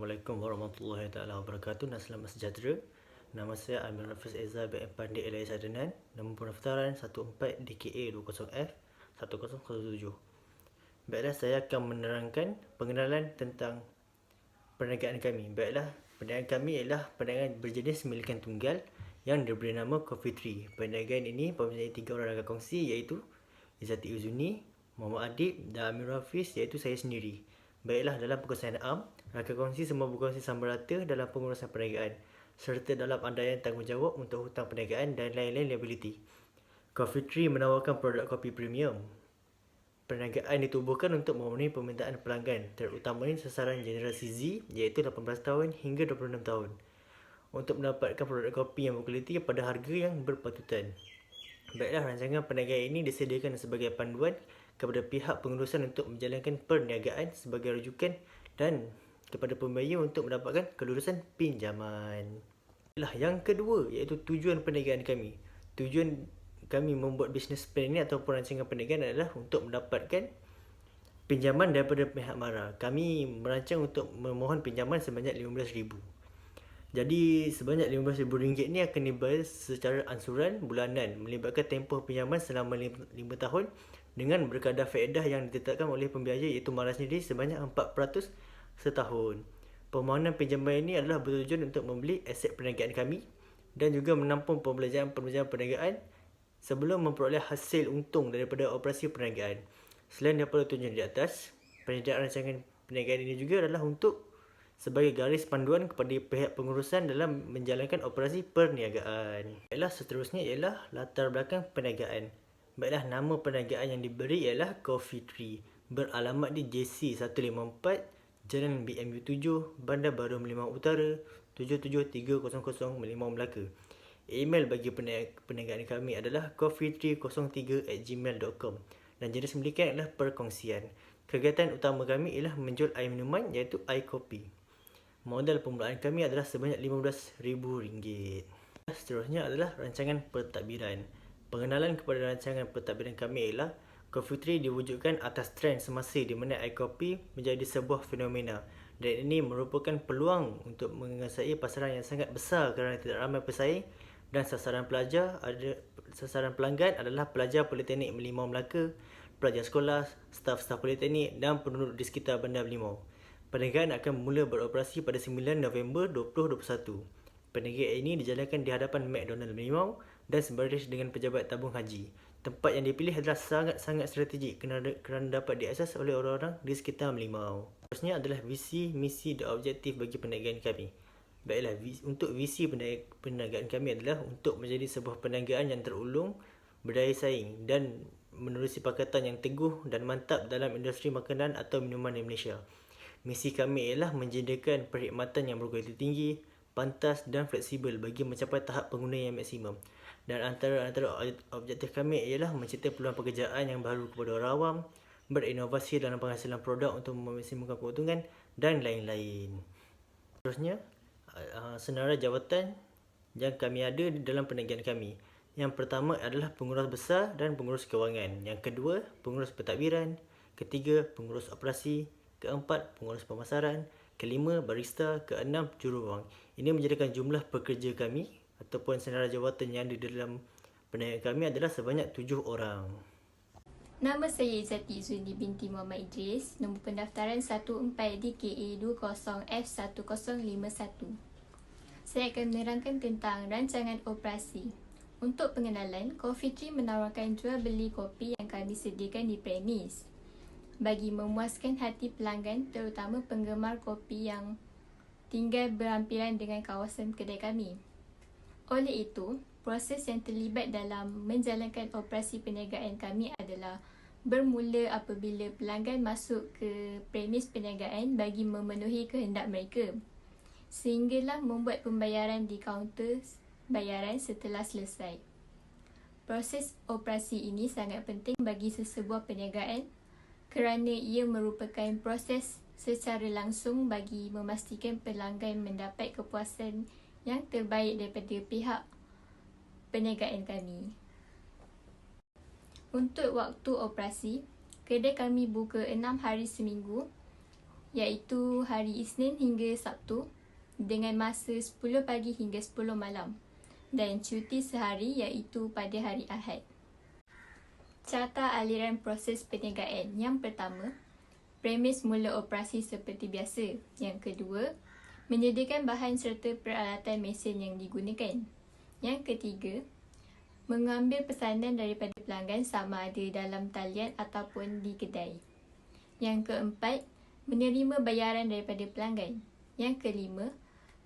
Assalamualaikum warahmatullahi taala wabarakatuh dan selamat sejahtera. Nama saya Amir Hafiz Eza bin Pandey Elias Adnan. Nombor pendaftaran 14 DKA 20F 1007. Baiklah, saya akan menerangkan pengenalan tentang perniagaan kami. Baiklah, perniagaan kami ialah perniagaan berjenis milikan tunggal yang diberi nama Coffee Tree. Perniagaan ini mempunyai 3 orang rakan kongsi, iaitu Izzati Uzuni, Muhammad Adib dan Amir Hafiz, iaitu saya sendiri. Baiklah, dalam pengurusan am, rakan kongsi semua berkongsi sama rata dalam pengurusan perniagaan serta dalam andaian tanggungjawab untuk hutang perniagaan dan lain-lain liability. Coffee Tree menawarkan produk kopi premium. Perniagaan ditubuhkan untuk memenuhi permintaan pelanggan, terutamanya sasaran generasi Z, iaitu 18 tahun hingga 26 tahun, untuk mendapatkan produk kopi yang berkualiti pada harga yang berpatutan. Baiklah, rancangan perniagaan ini disediakan sebagai panduan kepada pihak pengurusan untuk menjalankan perniagaan sebagai rujukan dan kepada pembayar untuk mendapatkan kelulusan pinjaman. Yang kedua, iaitu tujuan perniagaan kami. Tujuan kami membuat business plan ini ataupun rancangan perniagaan adalah untuk mendapatkan pinjaman daripada pihak mara. Kami merancang untuk memohon pinjaman sebanyak RM15,000. Jadi sebanyak RM15,000 ni akan dibayar secara ansuran bulanan melibatkan tempoh pinjaman selama 5 tahun dengan berkadar faedah yang ditetapkan oleh pembiaya, iaitu mara sendiri, sebanyak 4% setahun. Permohonan pinjaman ini adalah bertujuan untuk membeli aset perniagaan kami dan juga menampung pembelajaran perniagaan sebelum memperoleh hasil untung daripada operasi perniagaan. Selain daripada tujuan di atas, penyediaan rancangan perniagaan ini juga adalah untuk sebagai garis panduan kepada pihak pengurusan dalam menjalankan operasi perniagaan. Baiklah, seterusnya ialah latar belakang perniagaan. Baiklah, nama perniagaan yang diberi ialah Coffee Tree. Beralamat di JC 154, Jalan BMU 7, Bandar Baru Merlimau Utara, 77300 Merlimau, Melaka. Email bagi perniagaan kami adalah coffeetree03@gmail.com dan jenis milikan adalah perkongsian. Kegiatan utama kami ialah menjual air minuman, iaitu air kopi. Modal permulaan kami adalah sebanyak RM15,000. Seterusnya adalah rancangan pentadbiran. Pengenalan kepada rancangan pentadbiran kami ialah Coffee Tree diwujudkan atas trend semasa di mana air kopi menjadi sebuah fenomena, dan ini merupakan peluang untuk menguasai pasaran yang sangat besar kerana tidak ramai pesaing dan sasaran pelanggan adalah pelajar Politeknik Merlimau Melaka, pelajar sekolah, staf-staf Politeknik dan penduduk di sekitar Bandar Merlimau. Perniagaan akan mula beroperasi pada 9 November 2021. Perniagaan ini dijalankan di hadapan McDonald Merlimau dan sebaris dengan pejabat tabung haji. Tempat yang dipilih adalah sangat-sangat strategik kerana dapat diakses oleh orang-orang di sekitar Merlimau. Seterusnya adalah visi, misi dan objektif bagi perniagaan kami. Baiklah, untuk visi perniagaan kami adalah untuk menjadi sebuah perniagaan yang terulung, berdaya saing dan menerusi pakatan yang teguh dan mantap dalam industri makanan atau minuman di Malaysia. Misi kami ialah menyediakan perkhidmatan yang berkualiti tinggi, pantas dan fleksibel bagi mencapai tahap pengguna yang maksimum. Dan antara objektif kami ialah mencipta peluang pekerjaan yang baru kepada orang awam, berinovasi dalam penghasilan produk untuk memaksimumkan keuntungan dan lain-lain. Seterusnya, senarai jawatan yang kami ada di dalam perniagaan kami. Yang pertama adalah pengurus besar dan pengurus kewangan. Yang kedua, pengurus pentadbiran. Ketiga, pengurus operasi. Keempat, pengurus pemasaran. Kelima, barista. Keenam, jururuang. Ini menjadikan jumlah pekerja kami ataupun senarai jawatan yang ada di dalam perniagaan kami adalah sebanyak 7 orang. Nama saya Izzati Uzuni binti Muhammad Idris. Nombor pendaftaran 14 DKA 20F1051. Saya akan menerangkan tentang rancangan operasi. Untuk pengenalan, Coffee Tree menawarkan jual beli kopi yang kami sediakan di premis bagi memuaskan hati pelanggan, terutama penggemar kopi yang tinggal berhampiran dengan kawasan kedai kami. Oleh itu, proses yang terlibat dalam menjalankan operasi perniagaan kami adalah bermula apabila pelanggan masuk ke premis perniagaan bagi memenuhi kehendak mereka, sehinggalah membuat pembayaran di kaunter bayaran setelah selesai. Proses operasi ini sangat penting bagi sesebuah perniagaan kerana ia merupakan proses secara langsung bagi memastikan pelanggan mendapat kepuasan yang terbaik daripada pihak perniagaan kami. Untuk waktu operasi, kedai kami buka 6 hari seminggu iaitu hari Isnin hingga Sabtu dengan masa 10 pagi hingga 10 malam dan cuti sehari iaitu pada hari Ahad. Carta aliran proses perniagaan. Yang pertama, premis mula operasi seperti biasa. Yang kedua, menyediakan bahan serta peralatan mesin yang digunakan. Yang ketiga, mengambil pesanan daripada pelanggan sama ada dalam talian ataupun di kedai. Yang keempat, menerima bayaran daripada pelanggan. Yang kelima,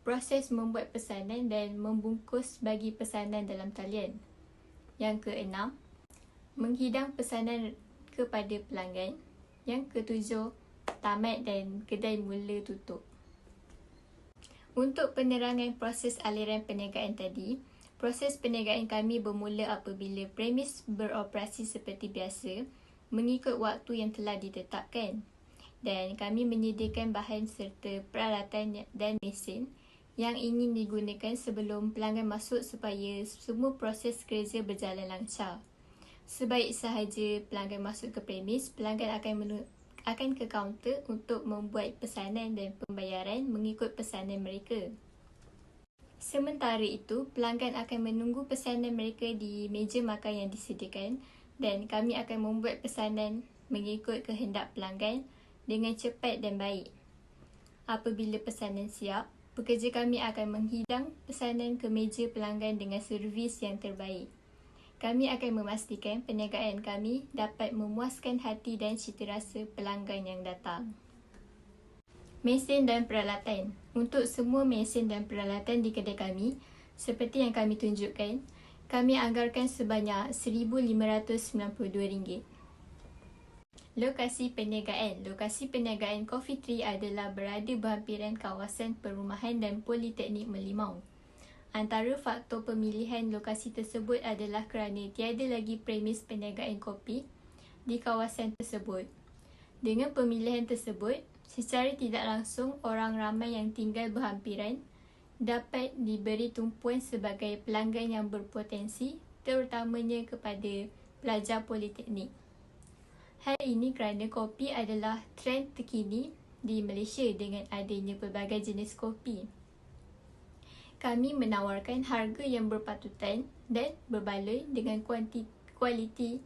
proses membuat pesanan dan membungkus bagi pesanan dalam talian. Yang keenam, menghidang pesanan kepada pelanggan. Yang ketujuh, tamat dan kedai mula tutup. Untuk penerangan proses aliran perniagaan tadi, proses perniagaan kami bermula apabila premis beroperasi seperti biasa mengikut waktu yang telah ditetapkan, dan kami menyediakan bahan serta peralatan dan mesin yang ingin digunakan sebelum pelanggan masuk supaya semua proses kerja berjalan lancar. Sebaik sahaja pelanggan masuk ke premis, pelanggan akan ke kaunter untuk membuat pesanan dan pembayaran mengikut pesanan mereka. Sementara itu, pelanggan akan menunggu pesanan mereka di meja makan yang disediakan dan kami akan membuat pesanan mengikut kehendak pelanggan dengan cepat dan baik. Apabila pesanan siap, pekerja kami akan menghidang pesanan ke meja pelanggan dengan servis yang terbaik. Kami akan memastikan perniagaan kami dapat memuaskan hati dan citarasa pelanggan yang datang. Mesin dan peralatan. Untuk semua mesin dan peralatan di kedai kami, seperti yang kami tunjukkan, kami anggarkan sebanyak RM1,592. Lokasi perniagaan. Lokasi perniagaan Coffee Tree adalah berada berhampiran kawasan perumahan dan Politeknik Merlimau. Antara faktor pemilihan lokasi tersebut adalah kerana tiada lagi premis perniagaan kopi di kawasan tersebut. Dengan pemilihan tersebut, secara tidak langsung orang ramai yang tinggal berhampiran dapat diberi tumpuan sebagai pelanggan yang berpotensi, terutamanya kepada pelajar politeknik. Hal ini kerana kopi adalah trend terkini di Malaysia dengan adanya pelbagai jenis kopi. Kami menawarkan harga yang berpatutan dan berbaloi dengan kualiti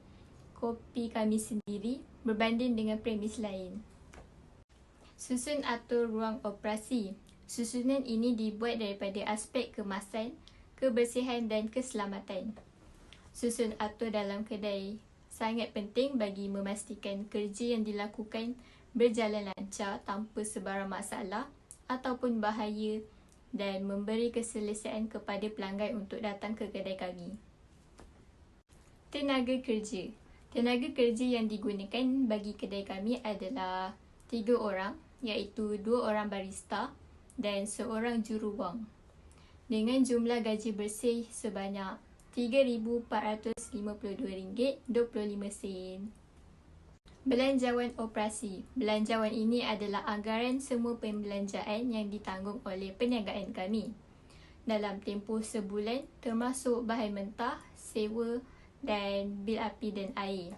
kopi kami sendiri berbanding dengan premis lain. Susun atur ruang operasi. Susunan ini dibuat daripada aspek kemasan, kebersihan dan keselamatan. Susun atur dalam kedai sangat penting bagi memastikan kerja yang dilakukan berjalan lancar tanpa sebarang masalah ataupun bahaya dan memberi keselesaan kepada pelanggan untuk datang ke kedai kami. Tenaga kerja. Tenaga kerja yang digunakan bagi kedai kami adalah 3 orang, iaitu 2 orang barista dan 1 juru wang. Dengan jumlah gaji bersih sebanyak RM3,452.25. Belanjawan operasi. Belanjawan ini adalah anggaran semua pembelanjaan yang ditanggung oleh perniagaan kami dalam tempoh sebulan, termasuk bahan mentah, sewa dan bil api dan air,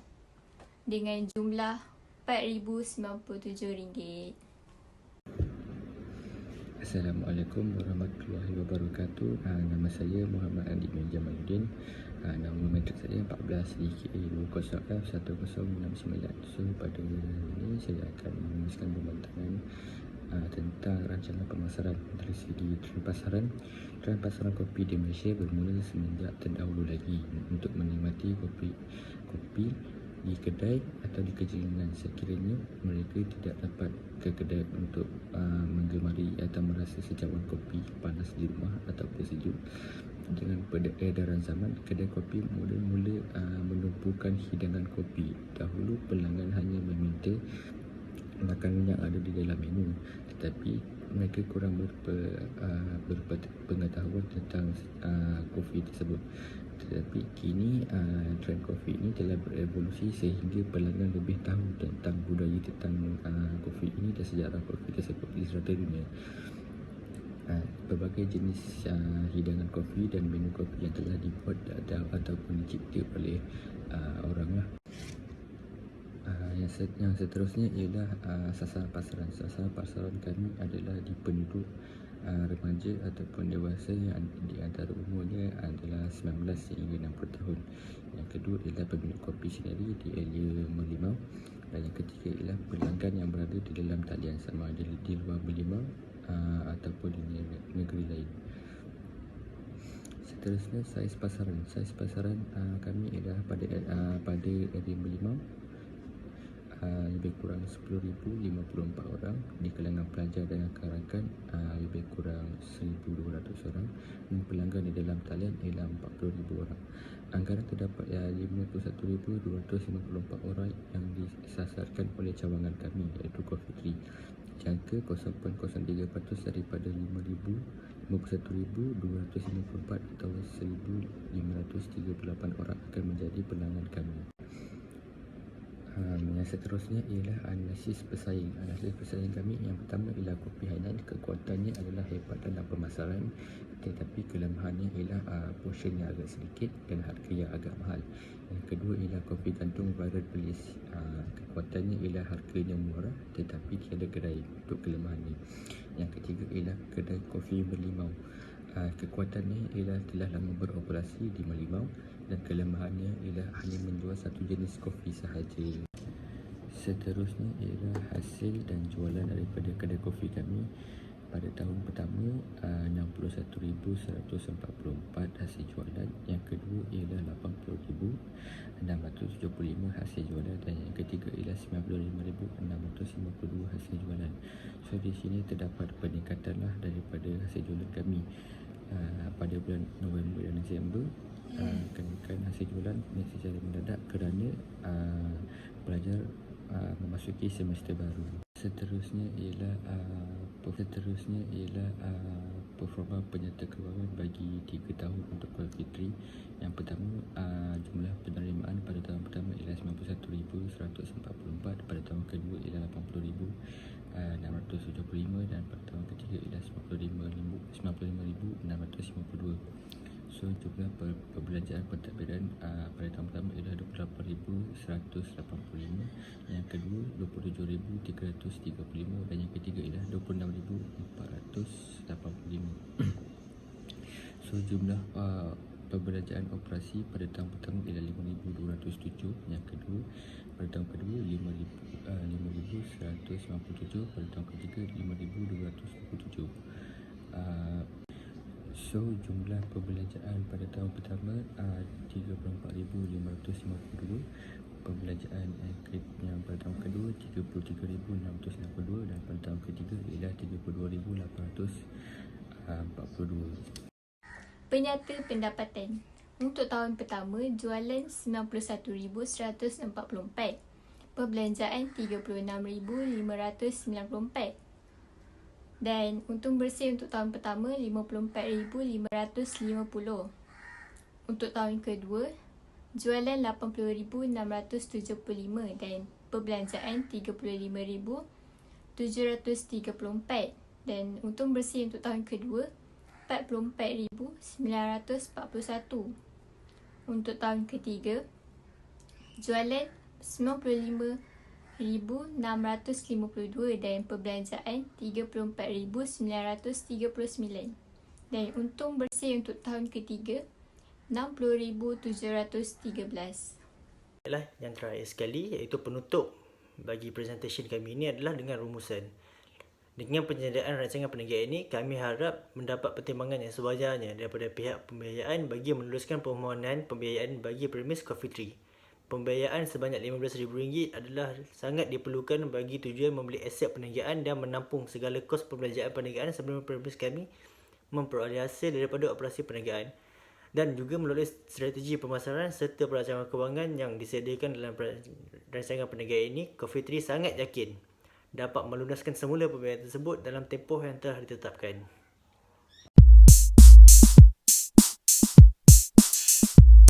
dengan jumlah RM4,097. Assalamualaikum warahmatullahi wabarakatuh. Nama saya Muhammad Andi bin Jamaluddin. Nama metrik saya 14 DKA 20F1069. So pada ini saya akan menuliskan pembentangan tentang rancangan pemasaran dari segi trend pasaran kopi di Malaysia bermula semenjak terdahulu lagi. Untuk menikmati kopi di kedai atau di kejalanan, sekiranya mereka tidak dapat ke kedai untuk menggemari atau merasa secawan kopi panas di rumah ataupun sejuk. Dengan peredaran zaman, kedai kopi mula-mula menumpukan hidangan kopi. Dahulu pelanggan hanya meminta makanan yang ada di dalam menu, tetapi mereka kurang berpengetahuan tentang kopi tersebut. Tetapi kini trend kopi ini telah berevolusi sehingga pelanggan lebih tahu tentang budaya tentang kopi ini dan sejarah kopi tersebut di serata dunia. Berbagai jenis hidangan kopi dan menu kopi yang telah dibuat ataupun dicipta oleh orang lah. Yang seterusnya ialah sasaran pasaran. Sasaran pasaran kami adalah di penduduk remaja ataupun dewasa yang di antara umurnya adalah 19 sehingga 60 tahun. Yang kedua ialah pemilik kopi sendiri di area Merlimau. Dan yang ketiga ialah pelanggan yang berada di dalam talian, sama ada di luar Merlimau ataupun di negeri lain. Seterusnya saiz pasaran. Saiz pasaran kami ialah pada area Merlimau lebih kurang 10,054 orang, di kalangan pelajar dan rakan-rakan lebih kurang 1,200 orang, dan pelanggan di dalam talian ialah 40,000 orang. Anggaran terdapat 51,254 orang yang disasarkan oleh cawangan kami, iaitu Coffee Tree. Jangka 0.03% daripada 51,254 atau 1,538 orang akan menjadi pelanggan kami. Yang seterusnya ialah analisis pesaing. Analisis pesaing kami yang pertama ialah kopi Hainan. Kekuatannya adalah hebat dalam pemasaran, tetapi kelemahannya ialah portion yang agak sedikit dan harga yang agak mahal. Yang kedua ialah kopi gantung Viral Bliss. Kekuatannya ialah harganya murah tetapi tiada gerai, untuk kelemahannya. Yang ketiga ialah kedai kopi Merlimau. Kekuatannya ialah telah lama beroperasi di Merlimau dan kelemahannya ialah hanya menjual satu jenis kopi sahaja. Seterusnya ialah hasil dan jualan daripada kedai kopi kami. Pada tahun pertama 61,144 hasil jualan. Yang kedua ialah 80,675 hasil jualan, dan yang ketiga ialah 95,652 hasil jualan. So di sini terdapat peningkatanlah daripada hasil jualan kami pada bulan November dan Disember. Kenaikan hasil jualan ini secara mendadak kerana pelajar memasuki semester baru. Seterusnya ialah performa penyerta kewangan bagi 3 tahun untuk Coffee Tree. Yang pertama, jumlah penerimaan pada tahun pertama ialah 91,144, pada tahun kedua ialah 80,675, dan pada tahun ketiga ialah 95,652. So jumlah perbelanjaan pentadbiran pada tahun pertama ialah 28,185, yang kedua 27,335, dan yang ketiga ialah 26,485. So jumlah perbelanjaan operasi pada tahun pertama ialah 5,207, yang kedua pada tahun kedua 5,197, pada tahun ketiga 5,227. So jumlah perbelanjaan pada tahun pertama 34,552, perbelanjaan yang pada tahun kedua 33,662, dan pada tahun ketiga ialah 32,842. Penyata pendapatan. Untuk tahun pertama, jualan 91,144, perbelanjaan 36,594, dan untung bersih untuk tahun pertama 54,550. Untuk tahun kedua, jualan 80,675 dan perbelanjaan 35,734, dan untung bersih untuk tahun kedua 44,941. Untuk tahun ketiga, jualan 95,652 dan perbelanjaan 34,939, dan untung bersih untuk tahun ketiga 60,713. Baiklah, yang terakhir sekali iaitu penutup bagi presentation kami ini adalah dengan rumusan. Dengan penyediaan rancangan perniagaan ini, kami harap mendapat pertimbangan yang sewajarnya daripada pihak pembiayaan bagi meluluskan permohonan pembiayaan bagi premis Coffee Tree. Pembiayaan sebanyak RM15,000 adalah sangat diperlukan bagi tujuan membeli aset perniagaan dan menampung segala kos pembelanjaan perniagaan sebelum premis kami memperoleh hasil daripada operasi perniagaan, dan juga melalui strategi pemasaran serta perancangan kewangan yang disediakan dalam rancangan perniagaan ini, Coffee Tree sangat yakin dapat melunaskan semula pembiayaan tersebut dalam tempoh yang telah ditetapkan.